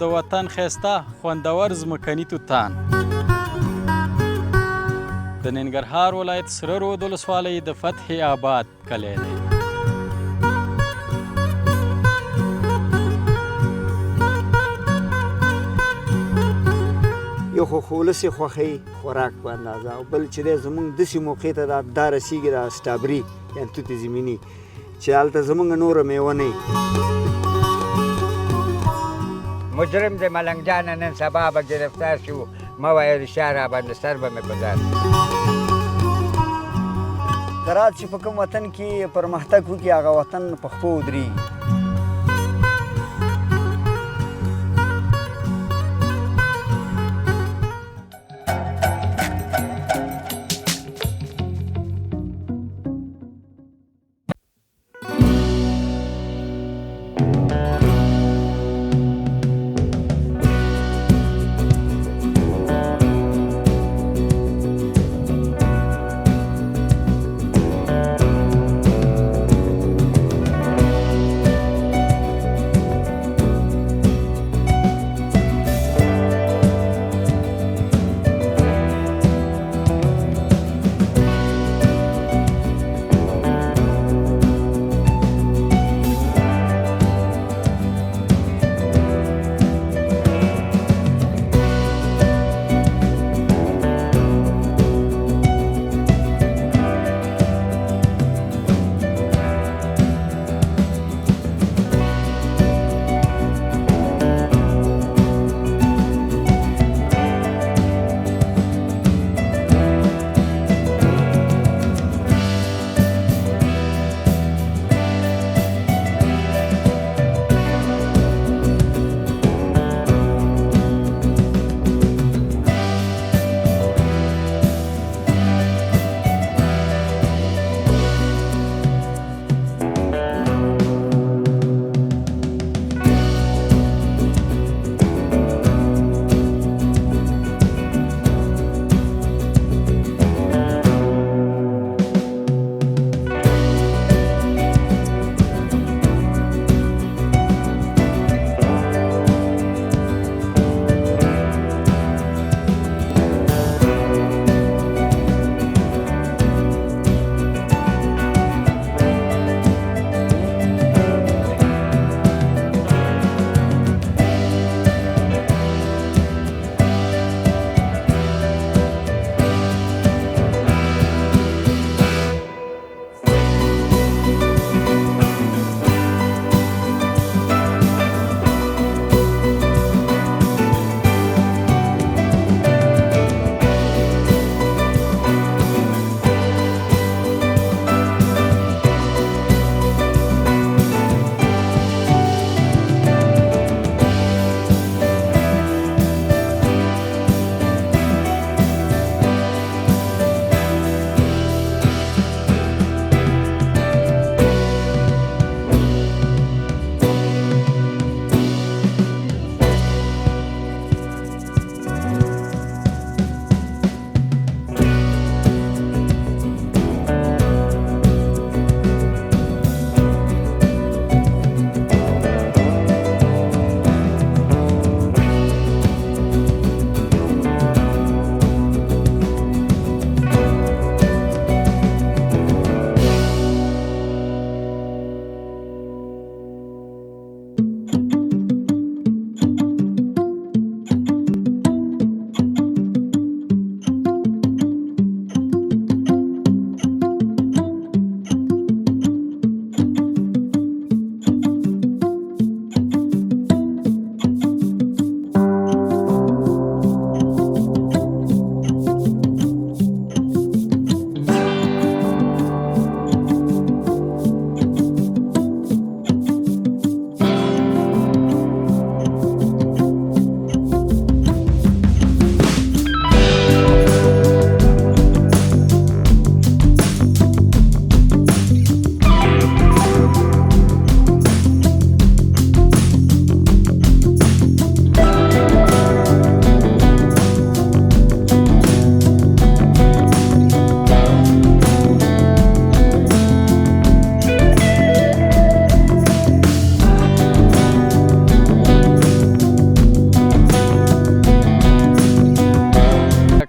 د وطن ښایسته خوندور ځمکني توتان د ننګرهار ولایت سره رود ولسوالۍ د فتح آباد کلی دی. یو خو ولس یې خوښوي خوراک په اندازه، او بل چې دی زموږ داسې موقع ته دا رسېږي دا سټابري یعنې توتې زمیني چې هلته زموږ نوره میوه نه وي. مجرم دی ملنګ جانه نن سبا به گرفتار شو، مه وایه رښتیا راباندې سر به مې په ځار. زراعت چې په کوم وطن کې پرمختګ وکړي هغه وطن په خپو ودرېږي.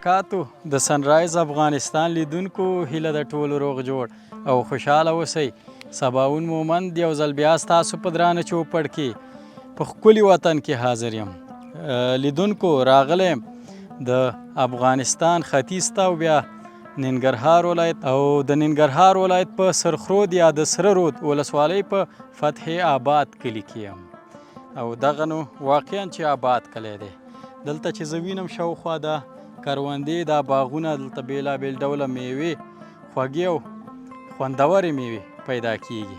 وبرکاتو. د سنرایز افغانستان لیدونکو هیله د ټولو روغ جوړ او خوشحاله اوسئ. سباون مومند یو ځل بیا ستاسو په درانه چوپړ کې په ښکلي وطن کې حاضر یم. لیدونکو راغلی یم د افغانستان ختیځ ته او بیا ننګرهار ولایت او د ننګرهار ولایت په سرخرود یا د سره رود ولسوالۍ په فتح آباد کلي کې یم او دغه نو واقعا چې آباد کلی دی. دلته چې زه وینم شاوخوا دا کروندې دا باغونه دلته بېلابېل ډوله میوې خوږې او خوندورې میوې پیدا کیږي.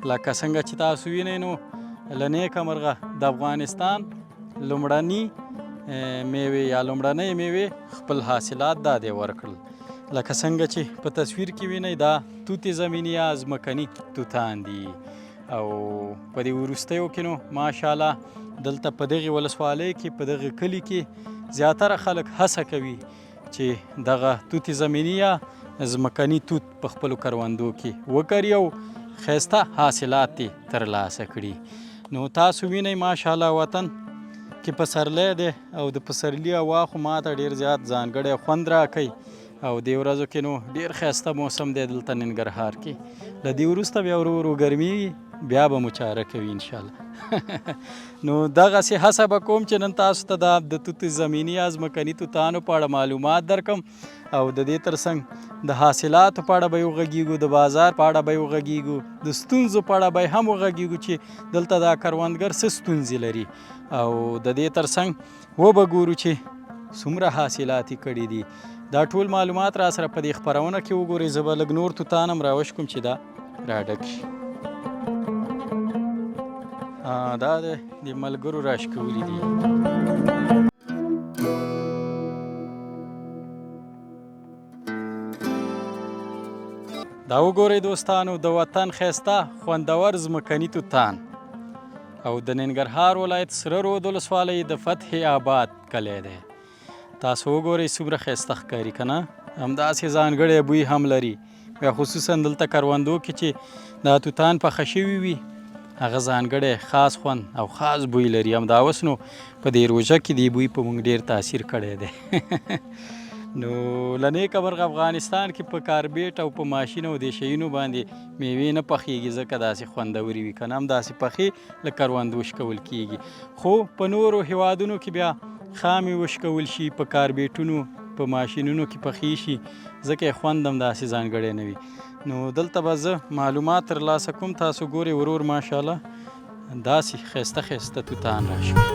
لکه څنګه چې تاسو وینئ نو له نیکه مرغه د افغانستان لومړني میوې یا لومړنۍ میوې خپل حاصلات دا دی ورکړل. لکه څنګه چې په تصویر کې وینئ دا توتې زمیني یا ځمکني توتان دي او په دې وروستیو کې نو ماشاءالله دلته په دغې ولسوالۍ کې په دغه کلي کې زیاتره خلک هڅه کوي چې دغه توتې زمیني یا ځمکني توت په خپلو کروندو کې وکري او ښایسته حاصلات یې ترلاسه کړي. نو تاسو وینئ ماشاءالله وطن کې پسرلی دی او د پسرلي هوا خو ماته ډېر زیات ځانګړی خوند راکوي او دې ورځو کې نو ډېر ښایسته موسم دی دلته ننګرهار کې. له دې وروسته بیا ورو ورو ګرمي بیا به مو چاره کوي انشاءالله. نو دغسې هڅه به کوم چې نن تاسو ته د توتې زمیني یا ځمکني توتانو په اړه معلومات درکم او د دې ترڅنګ د حاصلاتو په اړه به یې وغږیږو، د بازار په اړه به یې وغږیږو، د ستونزو په اړه به یې هم وغږیږو چې دلته دا کروندګر څه ستونزې لري او د دې ترڅنګ وبه ګورو چې څومره حاصلات یې کړي دي. دا ټول معلومات را سره په دې خپرونه کې وګورئ. زه به لږ نور توتان هم راوشکم چې دا راډک شي. دا د ملګرو راشکولي دي. دا وګورئ دوستانو د وطن ښایسته خوندور ځمکني توتان او د ننګرهار ولایت سره رود ولسوالۍ د فتح آباد کلی دی. تاسو وګورئ څومره ښایسته ښکاري که نه، همداسې ځانګړی بوی هم لري. بیا خصوصا دلته کروندو کې چې دا توتان پخه شوي وي هغه ځانګړی خاص خوند او خاص بوی لري. همدا اوس نو په دې روژه کې دې بوی په موږ ډېر تاثیر کړی دی. نو له نیکه مرغه افغانستان کې په کاربیټ او په ماشین او دې شیونو باندې میوې نه پخېږي ځکه داسې خوندورې وي، که نه همداسې پخې له کروندو وشکول کېږي. خو په نورو هیوادونو کې بیا خامې وشکول شي، په کاربیټونو په ماشینونو کې پخې شي ځکه یې خوند همداسې ځانګړی نه وي. نو دلته به زه معلومات ترلاسه کوم. تاسو ګورئ ورور ماشاءالله داسې ښایسته ښایسته توتان راشوي.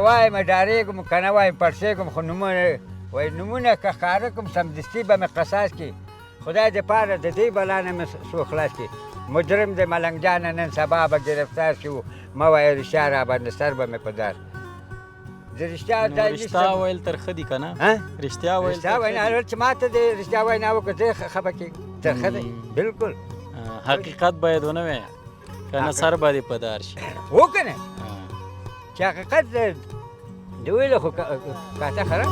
وایم ډارېږم که نه وایم پړسېږم خو نومونه وایي نومونه که ښکاره کړم سمدستي به مې قصاص کړي. خدای دې پاره د دې بلا نه مې څوک خلاص کړي. مجرم دی ملنګ جانه نن سبا به ګرفتار شو، مه وایه رښتیا راباندې سر به مې په در. زه رښتیا دا رښتیا ویل ترخه دي که نه رښتیا ویل رښتیا وینا چې ما ته د رښتیا وینا وکړه زه خفه کېږم ترخه دی بلکل حقیقت باید ونه وایه که نه سر به دې په دار شي هو که نه چې حقیقت د ویلو خو کاته خراب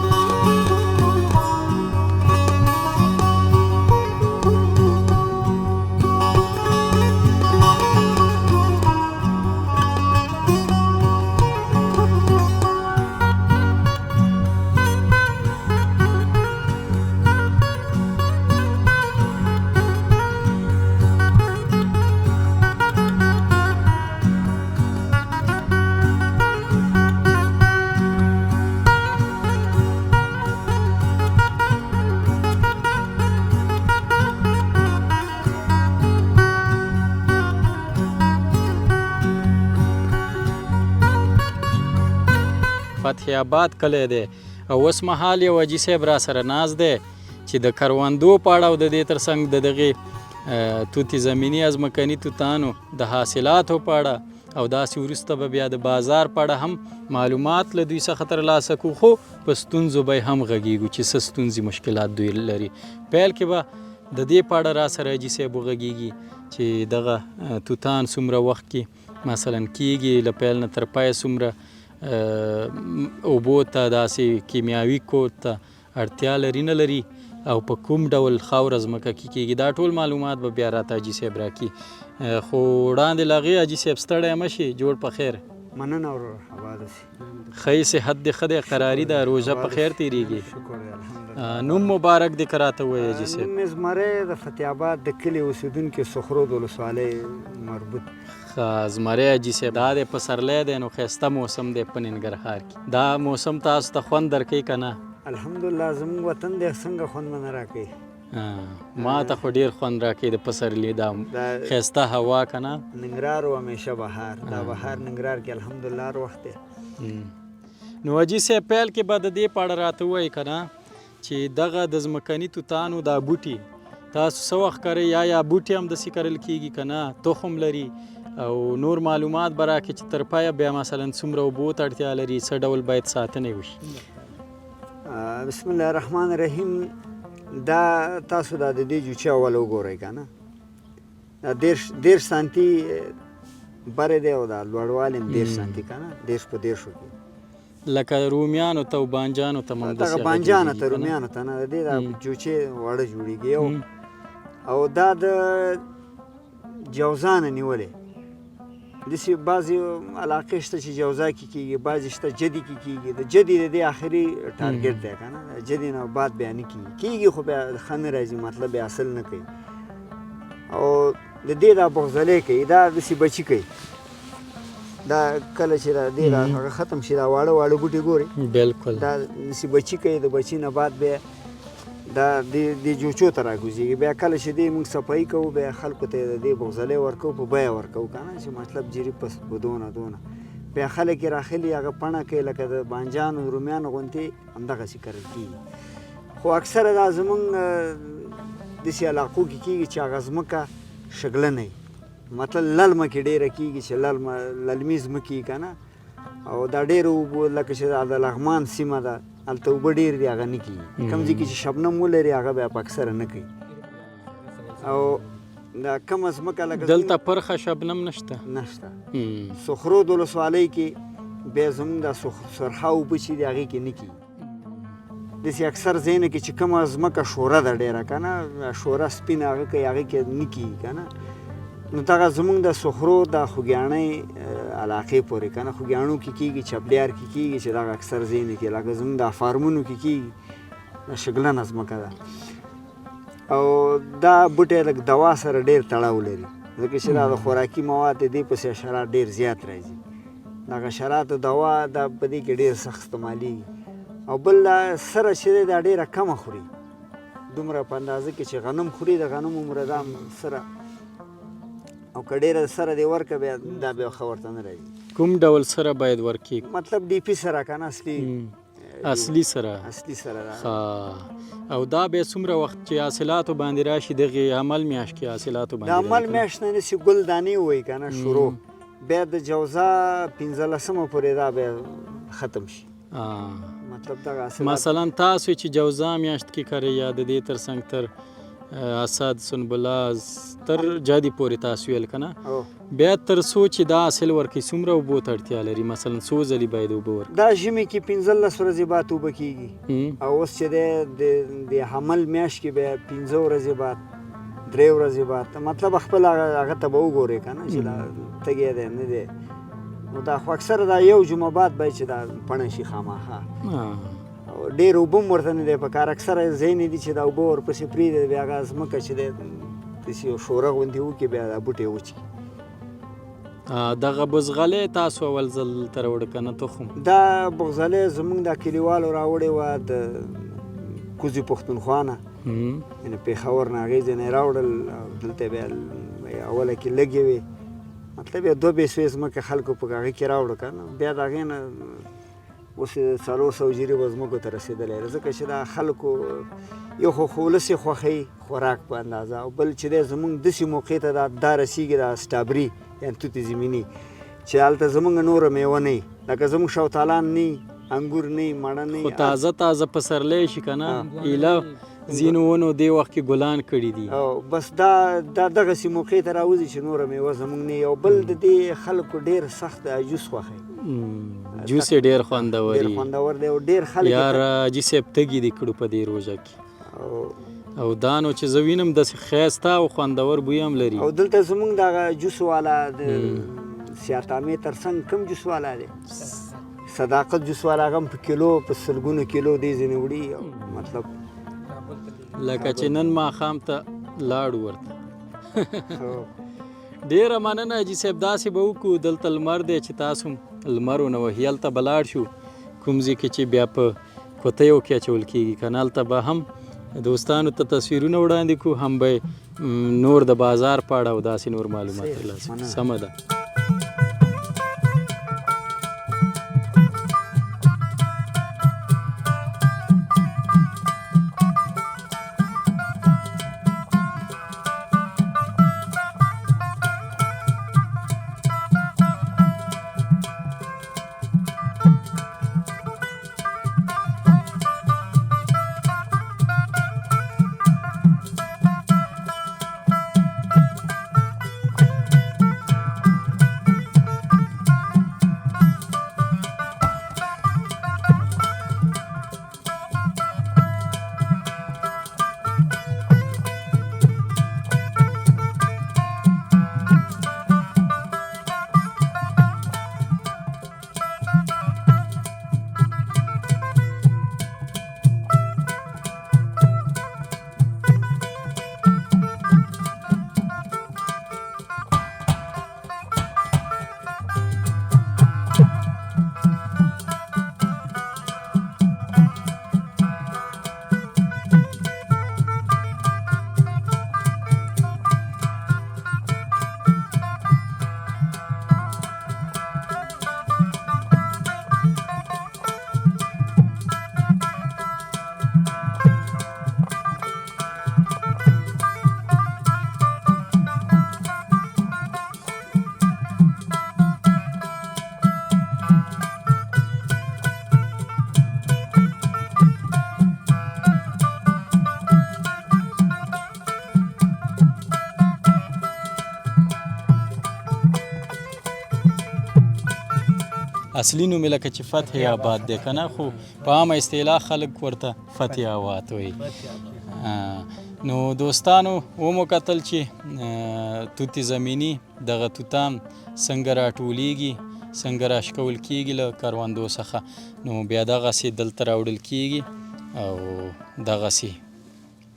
فتح آباد کلی دی او اوس مهال یو حاجي صاحب را سره ناست دی چې د کروندو په اړه او د دې ترڅنګ د دغې توتي زمیني از مکني توتانو د حاصلاتو په اړه او داسې وروسته به بیا د بازار په اړه هم معلومات له دوی څخه ترلاسه کړو خو په ستونزو به هم غږیږو چې څه ستونزې مشکلات دوی لري پیل کې به د دې په اړه را سره حاجي صاحب وغږیږي چې دغه توتان څومره وخت کې مثلا کیږي له پیل نه تر پایه څومره اوبو ته داسې کیمیاوي کود ته اړتیا لري نه لري او په کوم ډول خاوره ځمکه کې کیږي دا ټول معلومات به بیا راته حاجي صاحب راکړي خو وړاندې له هغې حاجي صاحب ستړی مه شي جوړ په خیر مننه ورور آباد اوسې ښه صحت دې ښه دی قراري ده روژه په خیر تېرېږي شکر دی الحمدلله نوم مبارک دې که راته ووایې حاجي صاحب نوم مې زمری د فتح آباد د کلي اوسېدونکي سخرود ولسوالۍ مربوط زمری حاجي صاحب دا دی پسرلی دی نو ښایسته موسم دی په ننګرهار کې دا موسم تاسو ته خوند درکوي که نه الحمدلله زموږ وطن دی څنګه خوند به نه راکوي ما ته خو ډېر خوند راکوي د پسرلي دا ښایسته هوا که نه ننګرهار و همیشه بهار دا بهار ننګرهار کې الحمدلله هر وخت دی نو حاجي صاحب پیل کې به د دې په اړه راته ووایي که نه چې دغه د ځمکني توتانو دا بوټي تاسو څه وخت کرئ یا بوټي هم داسې کرل کېږي که نه تخم لري او نور معلومات به راکړي چې تر پایه بیا مثلا څومره اوبو ته اړتیا لري څه ډول باید ساتنه وشي بسم الله الرحمن الرحیم دا تاسو دا د دې جوچې اول وګورئ که نه دا دېرش سانتي بره دی او دا لوړوالی هم 10 سانتي که نه 10 په 10 کې لکه رومیانو ته او بانجانو ته هم دغه بانجانو ته رومیانو ته نه د دې دا جوچې واړه جوړېږي او دا د جوزانه نیولې داسې بعضې علاقې شته چې جوزا کې کېږي بعضې شته جدي کې کېږي د جدي د دې آخري ټارګېټ دی که نه د جدي نه بعد بیا نه کېږي خو بیا ښه نه راځي مطلب بیا حاصل نه کوي او د دې دا بغزلې کوي دا داسې بچي کوي دا کله چې دا دې هغه ختم شي دا واړه واړه بوټي ګوري بالکل دا داسې بچي کوي د بچي نه بعد بیا دا د جوچو ته راګوزېږي بیا کله چې دې موږ صفایي کوو بیا خلکو ته د دې بغزلې ورکوو په بیه ورکوو که نه چې مطلب جري پس په دونه بیا خلک یې راخلي هغه پڼه کوي لکه د بانجانو رومیانو غوندې همدغسې کرل کېږي خو اکثره دا زموږ داسې علاقو کې کېږي چې هغه ځمکه شګلنه وي مطلب للمه کې ډېره کېږي چې للمي ځمکې وي که نه او دا ډېر اوبه لکه چې د لغمان سیمه ده هلته اوبه ډېر دي هغه نه کېږي کوم ځای کې چې شبنم ولري هغه بیا په اکثره نه کوي او دا کومه ځمکه لکه دلته پرخه شبنم نشته نشته سخرود ولسوالۍ کې بیا زموږ دا سرخه اوبه چې دي هغې کې نه کېږي داسې اکثر ځایونه کې چې کومه ځمکه شوره ده ډېره که نه شوره سپینه هغه کوي هغې کې نه کېږي که نه نو دغه زموږ د سخرو د خوږیاڼۍ علاقې پورې که نه خوږیاڼو کې کېږي چپلیار کې کېږي چې دغه اکثر ځایونه کې لکه زموږ د فارمونو کې کېږي د شګلنه ځمکه ده او دا بوټی لږ دوا سره ډېر تړاو لري ځکه چې دا د خوراکي مواد دې پسې حشرات ډېر زیات راځي دغه حشراتو دوا دا په دې کې ډېر سخت استعمالېږي او بل دا سره چې دی دا ډېره کمه خوري دومره په اندازه کې چې غنم خوري د غنمو عمره دا سره او که ډېره سره دې ورکړه بیا دا بیا ښه ورته نه راځي کوم ډول سره باید ورکړي مطلب ډي پي سره که نه اصلي سره او دا بیا څومره وخت چې حاصلاتو باندې راشي دغې عمل میاشت کې حاصلاتو باندې د عمل میاشت نه نیسي ګل دانې ووایي که نه شروع بیا د جوزا 15مه پورې دا بیا ختم شي مطلب دغه حاصلات مثلا تاسو چې جوزا میاشت کې کرئ یا د دې ترڅنګ تر اسد سنبلاز تر جادي پورې تاسو ویل که نه او بیا تر څو چې دا حاصل ورکړي څومره اوبو ته اړتیا لري مثلا څو ځلې باید اوبه ورکړي دا ژمي کې 15 ورځې بعد اوبه کېږي او اوس چې دی د حمل میاشت کې بیا 15 ورځې بعد 3 ورځې بعد مطلب خپل هغه ته به وګورې که نه چې دا تږی دی نه دی نو دا خو اکثره دا یو جمعه بعد باید چې دا پڼه شي خامخا او ډېر اوبه هم ورته نه دی په کار اکثره ځایونه دي چې دا اوبه ورپسې پرېږدي بیا هغه ځمکه چې دی داسې یو شوره غوندې وکړي بیا دا بوټی وچکي دغه بزغلې تاسو اول ځل ته راوړه که نه تخم دا بغزلې زمونږ دا کلیوالو راوړې وه د کوزي پښتونخوا نه یعنې پېښور نه هغې ځای نه یې راوړل او دلته بیا اوله کې لږې وې مطلب یې 2 بیسوې ځمکه خلکو په هغې کې راوړه که نه بیا د هغې نه اوس 400 جریب ځمکو ته رسېدلی دی ځکه چې دا خلکو یو خو ولس یې خوښوي خوراک په اندازه او بل چې دی زمونږ داسې موقع ته دا رسېږي دا سټابري یعنې توتې زمیني چې هلته زمونږ نوره میوه نه وي لکه زمونږ شوتالان نه وي انګور نه وي مڼه نه خو تازه پسرلی شي که نه ایله ځینو ونو دې وخت کې ګلان کړي دي او بس دا دغسې موقع ته راوځي چې نوره میوه زمونږ نه وي او بل د دې خلکو ډېر سخت جوس خوښوي جوس یې ډېر خوندور ډېر خوندور دی او ډېر خلک یار حاجي صاحب تږي دي کړو په دې روژه کې او دا نو چې زه وینم داسې ښایسته او خوندور بوی هم لري او دلته زمونږ دغه جوس والا د سیاتامې تر څنګ کوم جوس والا دی صداقت جوس والا هغه هم په کیلو په سلګونو کیلو دې ځینې وړي مطلب لکه چې نن ماښام ته لاړو ورته ډېره مننه حاجي صاحب داسې به وکړو دلته لمر دی چې تاسو لمر ونه وهي هلته به لاړ شو کوم ځای کې چې بیا په کوتیو کې اچول کېږي که نه هلته به هم دوستانو ته تصویرونه وړاندې کړو هم به نور د بازار په اړه او داسې نور معلومات ترلاسه کړو سمه ده اصلي نوم یې لکه چې فتح آباد دی که نه خو په عامه اصطلاح خلک ورته فتح آباد وایي نو دوستانو ومو کتل چې توتې زمیني دغه توتان څنګه راټولیږي څنګه راشکول کېږي له کروندو څخه نو بیا دغسې دلته راوړل کېږي او دغسې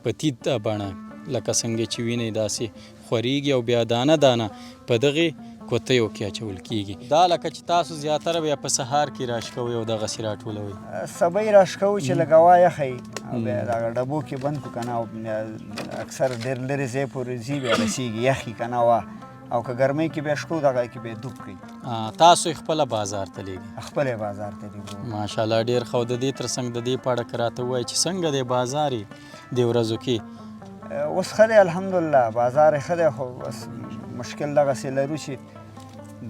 په تیته بڼه لکه څنګه چې وینئ داسې خورېږي او بیا دانه دانه په دغې کوتیو کې اچول کېږي دا لکه چې تاسو زیاتره بیا په سهار کې راشکوئ او دغسې راټولوئ سبی راشکوو چې لږ هوا یخی او بیا دغه ډبو کې بند کړو که نه او اکثر ډېر لرې ځای پورې ځي بیا رسېږي یخي که نه هوا او که ګرمۍ کې بیا شکو دغه کې بیا دوب کوي تاسو یې خپله بازار ته لیږئ خپل یې بازار ته لیږو ماشاءالله ډېر ښه د دې تر څنګ د دې په اړه که راته ووایئ چې څنګه دی بازار یې دې ورځو کې اوس ښه دی الحمدلله بازار یې ښه دی خو بس مشکل دغسې لرو چې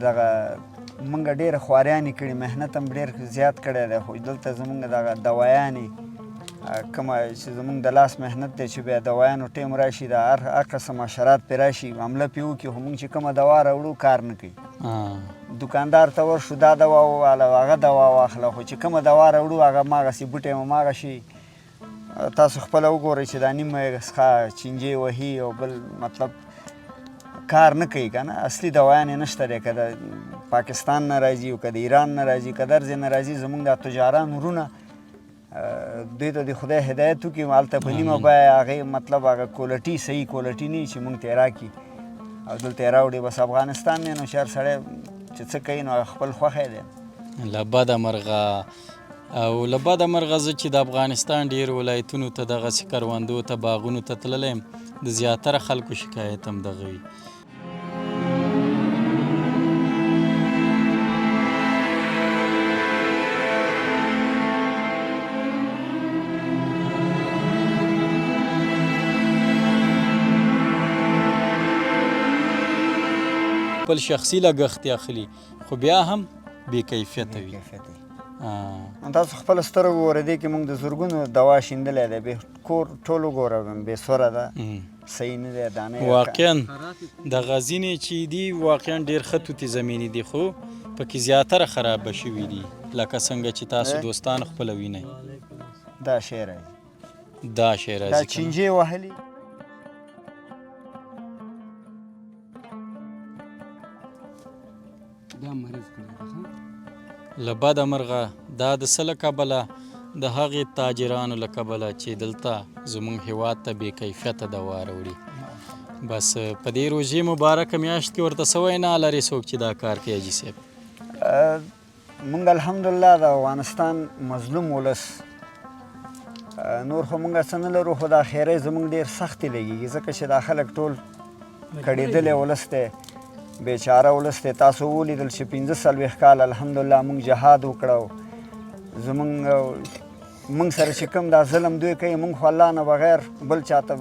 دغه مونږ ډېره خواريانې کړي محنت هم ډېر زیات کړی دی خو دلته زمونږ دغه دوايانې کومه چې زمونږ د لاس محنت دی چې بیا دوایانو ټیم راشي د هر قسم حشرات پرې راشي حمله پرې وکړي خو مونږ چې کومه دوا راوړو کار نه کوي دوکاندار ته ورشو دا دوا وواله هغه دوا واخله خو چې کومه دوا راوړو هغه هماغسې بوټی هم هماغسې تاسو خپله وګورئ چې دا نیمه څخه چینجې وهي او بل مطلب کار نه کوي که نه اصلي دوایان یې نشته دی که د پاکستان نه راځي او که د ایران نه راځي که د هر ځای نه راځي زمونږ دا تجاران ورونه دوی ته د خدای هدایت وکړي هلته په نیمه بیه هغې مطلب هغه کولټي صحیح کولټي نه وي چې مونږ ته یې راکړي او دلته یې راوړي بس افغانستان دی نو چې هر سړی چې څه کوي نو خپل خوښی دی له بده مرغه او له بده مرغه زه چې د افغانستان ډېرو ولایتونو ته دغسې کروندو ته باغونو ته تللی یم د زیاتره خلکو شکایت هم دغه وي خپل شخصي لګښت یې اخلي خو بیا هم بې کیفیته وي تاسو خپل سترګو ګوره دې کې مونږ د زرګونو دوا شیندلی دی کور ټول وګوره بې سوره ده صحیح نه دی دانه واقعا دغه ځینې چې دي واقعا ډېر ښه توتې زمینې دي خو پکې زیاتره خرابه شوي دي لکه څنګه چې تاسو دوستان خپله وینئ دا شی راځي دا شی راځي دا چینجې وهلي له بده مرغه دا د څه له کبله د هغې تاجرانو له کبله چې دلته زموږ هیواد ته بې کیفیته دوا راوړي بس په دې روژې مبارکه میاشت کې ورته څه وینا لري څوک چې دا کار کوي حاجي صاحب مونږ الحمدلله د افغانستان مظلوم ولس نور خو مونږ څه نه لرو خو دا خیری زموږ ډېر سختې لګېږي ځکه چې دا خلک ټول کړېدلی ولس دی بیچاره ولس دی تاسو ولیدل چې 15 کال الحمدلله مونږ جهاد وکړو مونږ سره چې کوم دا ظلم دوی کوي مونږ خو الله نه بغیر بل چاته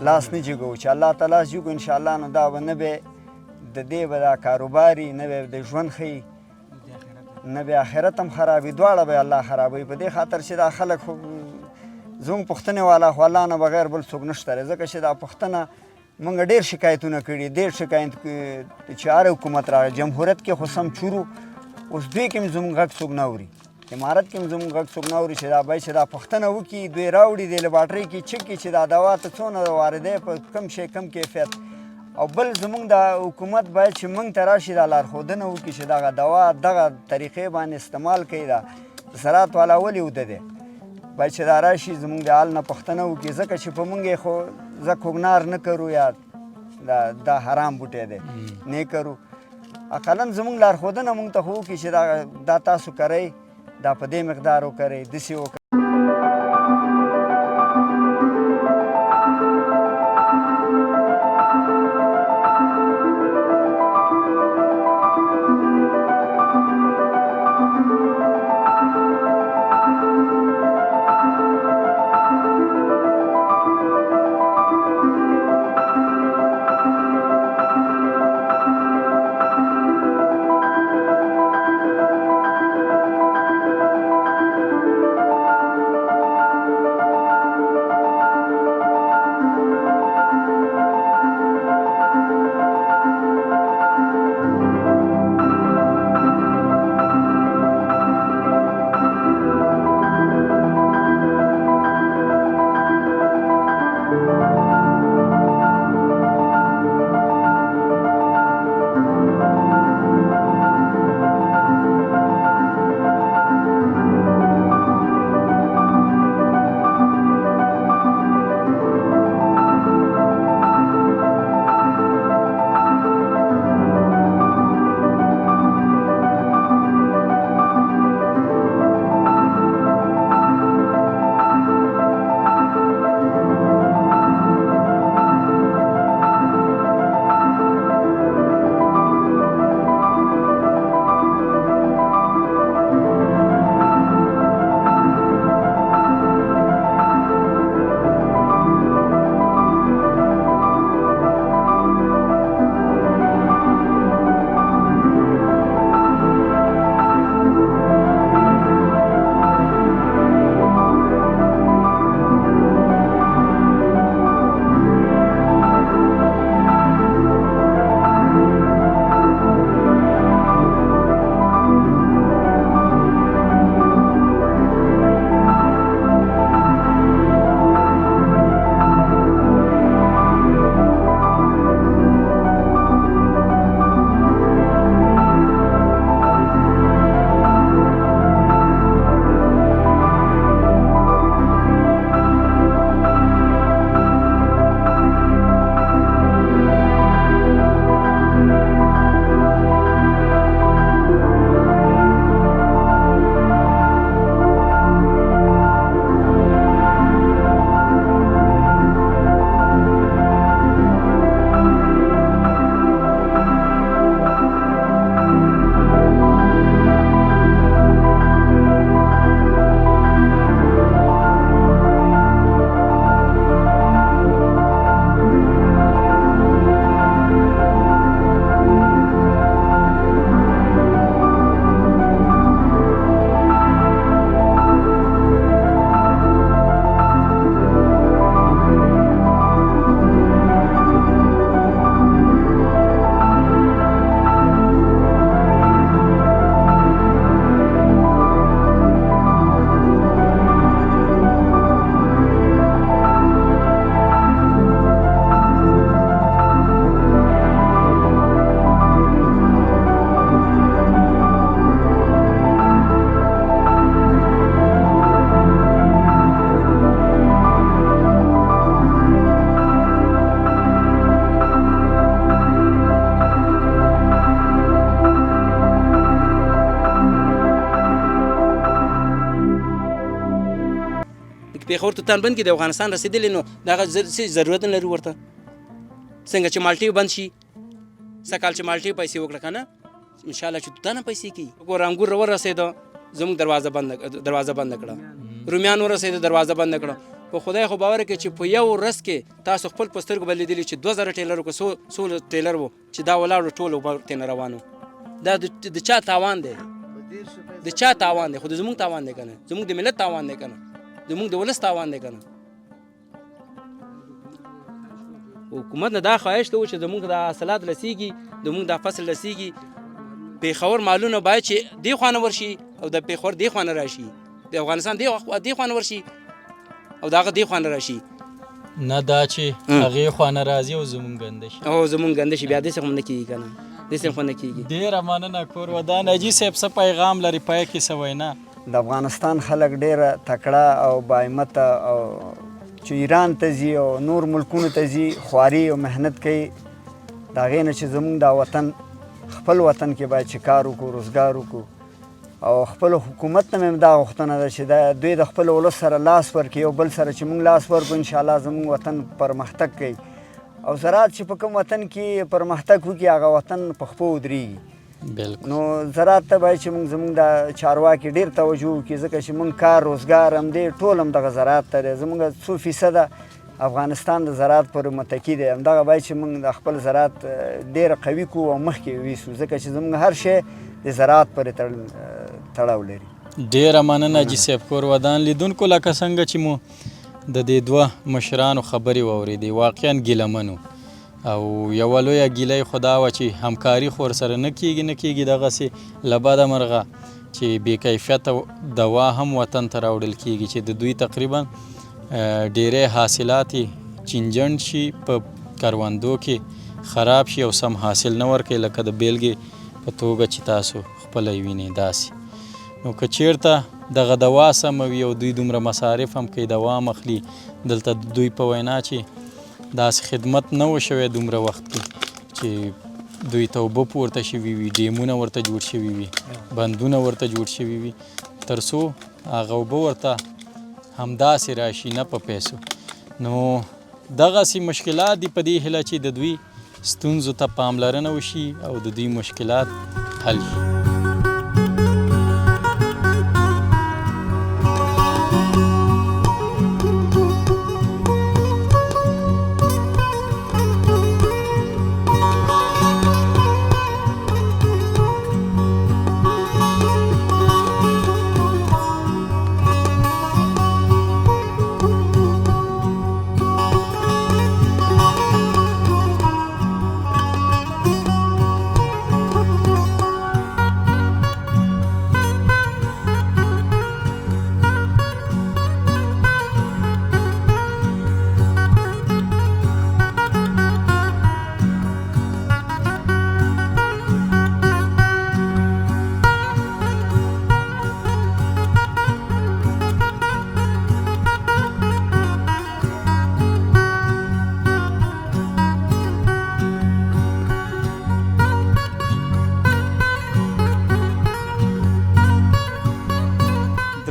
لاس نه جګو چې الله ته لاس جګو انشاءالله نو دا به نه به د دې به دا کاروباري نه به د ژوند ښیي نه به آخرت هم خرابي دواړه به الله خرابوي په دې خاطر چې دا خلک خو زموږ پوښتنې والا خو الله نه بغیر بل څوک نشته دی ځکه چې دا پوښتنه مونږ ډېر شکایتونه کړي ډېر شکایت چې هر حکومت راغی جمهوریت کې خو سم چورو اوس دوی کې هم زموږ غږ څوک نه اوري امارت کې هم زموږ غږ څوک نه اوري چې دا باید چې دا پوښتنه وکړي دوی راوړي د لباټرۍ کې چک کړي چې دا دوا ته څونه واردی په کم شی کم کیفیت او بل زموږ د حکومت باید چې موږ ته راشي دا لارښودنه وکړي چې دغه دوا دغه طریقې باندې استعمال کوي دا زراعت والا ولې اوده دی باید چې دا راشي زموږ د حال نه پوښتنه وکړي ځکه چې په موږ یې خو زه کوګنار نه کرو یا دا حرام بوټی دی نه کرو اقلا زموږ لارښودنه موږ ته خو وکړي چې دا تاسو کوئ دا په دې مقدار وکړئ داسې وکړئ پېښور ته تن بند کړي د افغانستان رسېدلي نو دغه ضرورت نه لري ورته څنګه چې مالټې بند شي سږ کال چې مالټې پیسې وکړه که نه انشاءالله چې توتان هم پیسې کوي ګوره انګور ورسېده زموږ دروازه بنده کړه رومیان ورسېده دروازه بنده کړه په خدای خو باور کې چې په یو ورځ کې تاسو خپل په سترګو به لیدلي چې 2000 ټیلر که 100 ټیلر و چې دا ولاړو ټول ورته نه روانو دا د چا تاوان دی د چا تاوان دی خو زموږ تاوان دی که نه زموږ د ملت تاوان دی که نه زموږ د ولس تاوان دی که نه حکومت نه دا خواهش ته و چې زموږ د حاصلات رسیږي زموږ د فصل رسیږي پېښور مالونه باید چې دې خوا نه ورشي او د پېښور دې خوا نه راشي د افغانستان دې خوا نه ورشي او د هغه دې خوا نه راشي نه دا چې هغې خوا نه راځي او زمونږ ګنده شي او زمونږ ګنده شي بیا داسې خو نه کېږي که نه داسې خو نه کېږي ډېره مننه کور ودان حاجي صاحب څه پیغام لري پای کې څه وینا د افغانستان خلک ډېره تکړه او باهمته او چې ایران ته ځي او نور ملکونو ته ځي خواري او محنت کوي د هغې نه چې زموږ دا وطن خپل وطن کې باید چې کار وکړو روزګار وکړو او خپل حکومت نه مې دا غوښتنه ده چې دوی د خپل ولس سره لاس ورکړي یو بل سره چې موږ لاس ورکړو انشاءالله زموږ وطن پرمختګ کوي او زراعت چې په کوم وطن کې پرمختګ وکړي هغه وطن په خپو ودرېږي بالکل نو زراعت ته باید چې موږ زموږ د چارواکي ډېر توجه وکړي ځکه چې موږ کار روزګار همدې ټول هم دغه زراعت ته دی زموږ 100% افغانستان د زراعت پورې متکي دی همدغه باید چې موږ د خپل زراعت ډېر قوي کړو او مخکې ویسو ځکه چې زموږ هر شی د زراعت پورې تړاو لري ډېره مننه حاجي صاحب کور ودان لیدونکو لکه څنګه چې مو د دې دوه مشرانو خبرې واورېدې واقعا ګیلمن او یوه لویه ګیله یې خو دا وه چې همکاري خو ورسره نه کېږي دغسې له بده مرغه چې بې کیفیته دوا هم وطن ته راوړل کېږي چې د دوی تقریبا ډېری حاصلات یې چینجن شي په کروندو کې خراب شي او سم حاصل نه ورکوي لکه د بیلګې په توګه چې تاسو خپله یې وینئ داسې نو که چېرته دغه دوا سمه وي او دوی دومره مصارف هم کوي دوام اخلي دلته دوی په وینا چې داسې خدمت نه و شوی دومره وخت کې چې دوی ته اوبه پورته شوي وي ډیمونه ورته جوړ شوي وي بندونه ورته جوړ شوي وي تر څو هغه اوبه ورته همداسې راشي نه په پیسو نو دغسې مشکلات دي په دې هیله چې د دوی ستونزو ته پاملرنه وشي او د دوی مشکلات حل شي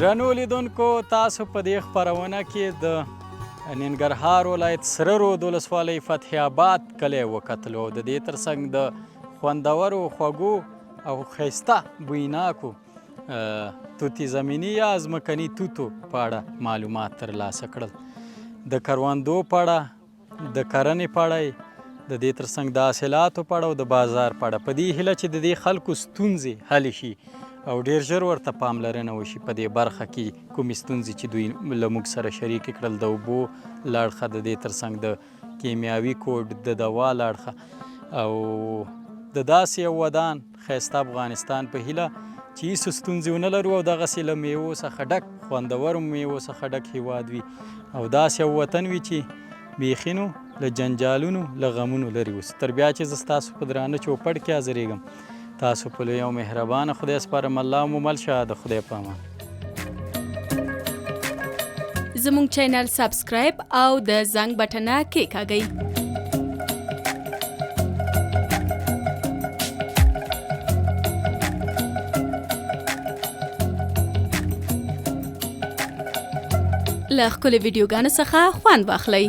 درنو لیدونکو تاسو په دې خپرونه کې د ننګرهار ولایت سره رود ولسوالۍ فتح آباد کلی وکتلو د دې ترڅنګ د خوندورو خوږو او ښایسته بویناکو توتي زمیني یا ځمکني توتو په اړه معلومات ترلاسه کړل د کروندو په اړه د کرنې په اړه د دې ترڅنګ د حاصلاتو په اړه او د بازار په اړه په دې هیله چې د دې خلکو ستونزې حل شي او ډېر ژر ورته پاملرنه وشي په دې برخه کې کومې ستونزې چې دوی له موږ سره شریکې کړل د اوبو له اړخه د دې ترڅنګ د کیمیاوي کوډ د دوا له اړخه او د داسې یو ودان ښایسته افغانستان په هیله چې هېڅ ستونزې ونه لرو او دغسې له میوو څخه ډک خوندورو میوو څخه ډک هیواد وي او داسې یو وطن وي چې بیخي نو له جنجالونو له غمونو لرې اوسي تر بیا چې زه ستاسو په درانه چوپړ کې حاضرېږم تاسو په لوی او مهربانه خدای سپارم الله مو مل شه د خدای په امان زموږ چینل سبسکرایب او د زنګ بټنه کېکاږئ له ښکلو ویډیوګانو څخه خوند واخلئ.